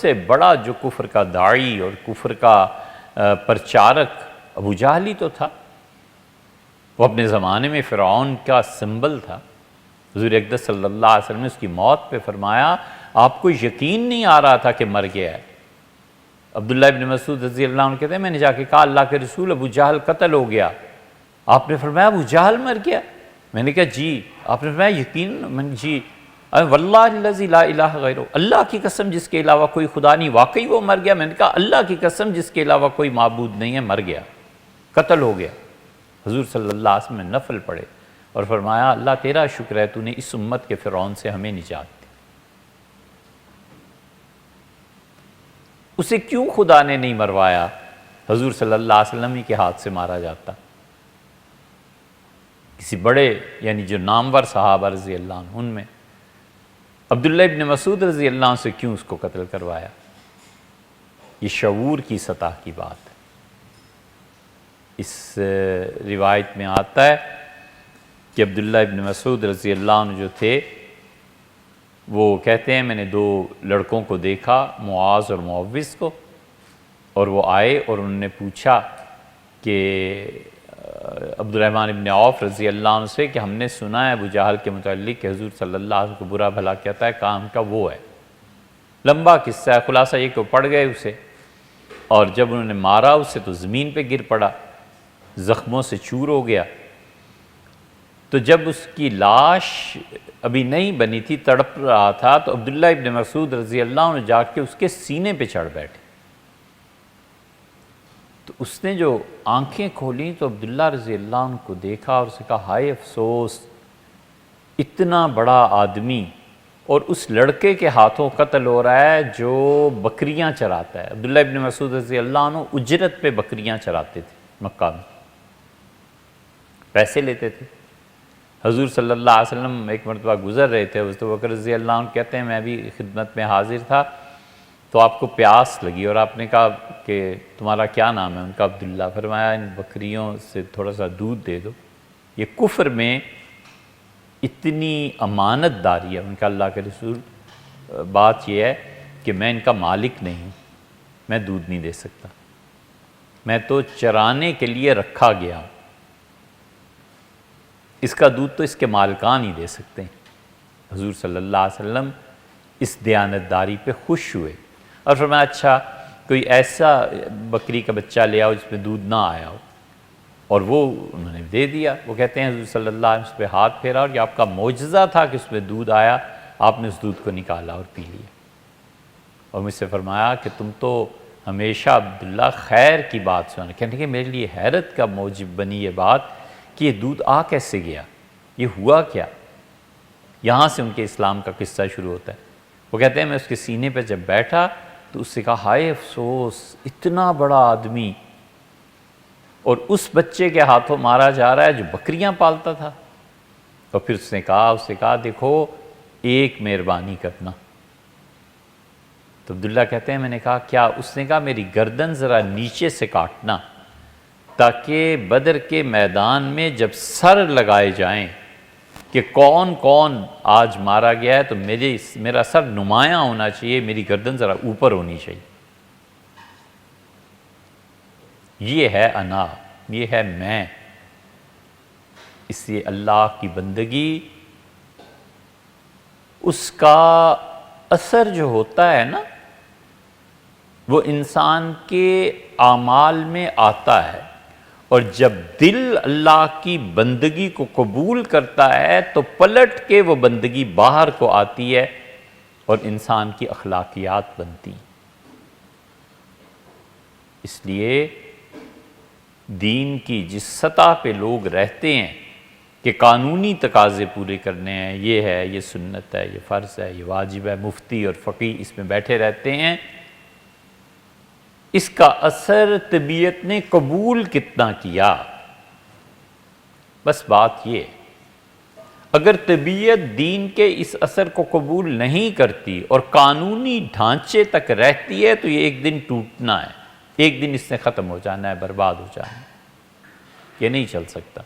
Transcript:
سے بڑا جو کفر کا داعی اور کفر کا پرچارک ابو جہل ہی تو تھا۔ وہ اپنے زمانے میں فرعون کا سمبل تھا۔ حضور اقدس صلی اللہ علیہ وسلم نے اس کی موت پہ فرمایا آپ کو یقین نہیں آ رہا تھا کہ مر گیا ہے۔ عبداللہ ابن مسعود رضی اللہ عنہ کہتے ہیں میں نے جا کے کہا اللہ کے رسول ابو جہل قتل ہو گیا۔ آپ نے فرمایا ابو جہل مر گیا؟ میں نے کہا جی۔ آپ نے فرمایا یقین؟ میں نے جی۔ واللہ الذی لا الہ غیرہ، اللہ کی قسم جس کے علاوہ کوئی خدا نہیں، واقعی وہ مر گیا؟ میں نے کہا اللہ کی قسم جس کے علاوہ کوئی معبود نہیں ہے، مر گیا، قتل ہو گیا۔ حضور صلی اللہ علیہ وسلم نے نفل پڑھے اور فرمایا اللہ تیرا شکر ہے تو نے اس امت کے فرعون سے ہمیں نجات دی۔ اسے کیوں خدا نے نہیں مروایا؟ حضور صلی اللہ علیہ وسلم ہی کے ہاتھ سے مارا جاتا، کسی بڑے یعنی جو نامور صحابہ رضی اللہ عنہ ان میں عبداللہ ابن مسعود رضی اللہ عنہ سے کیوں اس کو قتل کروایا؟ یہ شعور کی سطح کی بات ہے۔ اس روایت میں آتا ہے کہ عبداللہ ابن مسعود رضی اللہ عنہ جو تھے وہ کہتے ہیں میں نے دو لڑکوں کو دیکھا، معاذ اور معوذ کو، اور وہ آئے اور انہوں نے پوچھا کہ عبد الرحمن ابن عوف رضی اللہ عنہ سے کہ ہم نے سنا ہے ابو جہل کے متعلق کہ حضور صلی اللہ علیہ وسلم کو برا بھلا کہتا ہے، کام کا وہ ہے۔ لمبا قصہ ہے، خلاصہ یہ کہ پڑ گئے اسے، اور جب انہوں نے مارا اسے تو زمین پہ گر پڑا، زخموں سے چور ہو گیا۔ تو جب اس کی لاش ابھی نہیں بنی تھی، تڑپ رہا تھا، تو عبداللہ ابن مسعود رضی اللہ عنہ جا کے اس کے سینے پہ چڑھ بیٹھے۔ تو اس نے جو آنکھیں کھولیں تو عبداللہ رضی اللہ عنہ کو دیکھا اور اسے کہا ہائے افسوس، اتنا بڑا آدمی اور اس لڑکے کے ہاتھوں قتل ہو رہا ہے جو بکریاں چراتا ہے۔ عبداللہ ابن مسعود رضی اللہ عنہ اجرت پہ بکریاں چراتے تھے مکہ میں، پیسے لیتے تھے۔ حضور صلی اللہ علیہ وسلم ایک مرتبہ گزر رہے تھے، حضرت ابوبکر رضی اللہ عنہ کہتے ہیں میں بھی خدمت میں حاضر تھا، تو آپ کو پیاس لگی اور آپ نے کہا کہ تمہارا کیا نام ہے؟ ان کا عبداللہ۔ فرمایا ان بکریوں سے تھوڑا سا دودھ دے دو۔ یہ کفر میں اتنی امانت داری ہے ان کا اللہ کے رسول، بات یہ ہے کہ میں ان کا مالک نہیں ہوں، میں دودھ نہیں دے سکتا، میں تو چرانے کے لیے رکھا گیا ہوں، اس کا دودھ تو اس کے مالکان ہی دے سکتے ہیں۔ حضور صلی اللہ علیہ وسلم اس دیانت داری پہ خوش ہوئے اور فرمایا اچھا کوئی ایسا بکری کا بچہ لے آؤ جس میں دودھ نہ آیا ہو، اور وہ انہوں نے دے دیا۔ وہ کہتے ہیں حضور صلی اللہ علیہ وسلم پہ ہاتھ پھیرا اور یہ آپ کا معجزہ تھا کہ اس میں دودھ آیا، آپ نے اس دودھ کو نکالا اور پی لیا، اور مجھ سے فرمایا کہ تم تو ہمیشہ عبداللہ خیر کی بات سنا۔ کہنے کہ میرے لیے حیرت کا موجب بنی یہ بات کہ یہ دودھ آ کیسے گیا، یہ ہوا کیا؟ یہاں سے ان کے اسلام کا قصہ شروع ہوتا ہے۔ وہ کہتے ہیں میں اس کے سینے پہ جب بیٹھا تو اس سے کہا ہائے افسوس، اتنا بڑا آدمی اور اس بچے کے ہاتھوں مارا جا رہا ہے جو بکریاں پالتا تھا۔ اور پھر اس نے کہا دیکھو ایک مہربانی کرنا۔ تو عبداللہ کہتے ہیں میں نے کہا کیا؟ اس نے کہا میری گردن ذرا نیچے سے کاٹنا تاکہ بدر کے میدان میں جب سر لگائے جائیں کہ کون کون آج مارا گیا ہے تو میرا سر نمایاں ہونا چاہیے، میری گردن ذرا اوپر ہونی چاہیے۔ یہ ہے انا، یہ ہے میں۔ اس لیے اللہ کی بندگی، اس کا اثر جو ہوتا ہے نا وہ انسان کے اعمال میں آتا ہے، اور جب دل اللہ کی بندگی کو قبول کرتا ہے تو پلٹ کے وہ بندگی باہر کو آتی ہے اور انسان کی اخلاقیات بنتی ہیں۔ اس لیے دین کی جس سطح پہ لوگ رہتے ہیں کہ قانونی تقاضے پورے کرنے ہیں، یہ ہے، یہ سنت ہے، یہ فرض ہے، یہ واجب ہے، مفتی اور فقیہ اس میں بیٹھے رہتے ہیں، اس کا اثر طبیعت نے قبول کتنا کیا، بس بات یہ۔ اگر طبیعت دین کے اس اثر کو قبول نہیں کرتی اور قانونی ڈھانچے تک رہتی ہے تو یہ ایک دن ٹوٹنا ہے، ایک دن اس سے ختم ہو جانا ہے، برباد ہو جانا ہے، یہ نہیں چل سکتا۔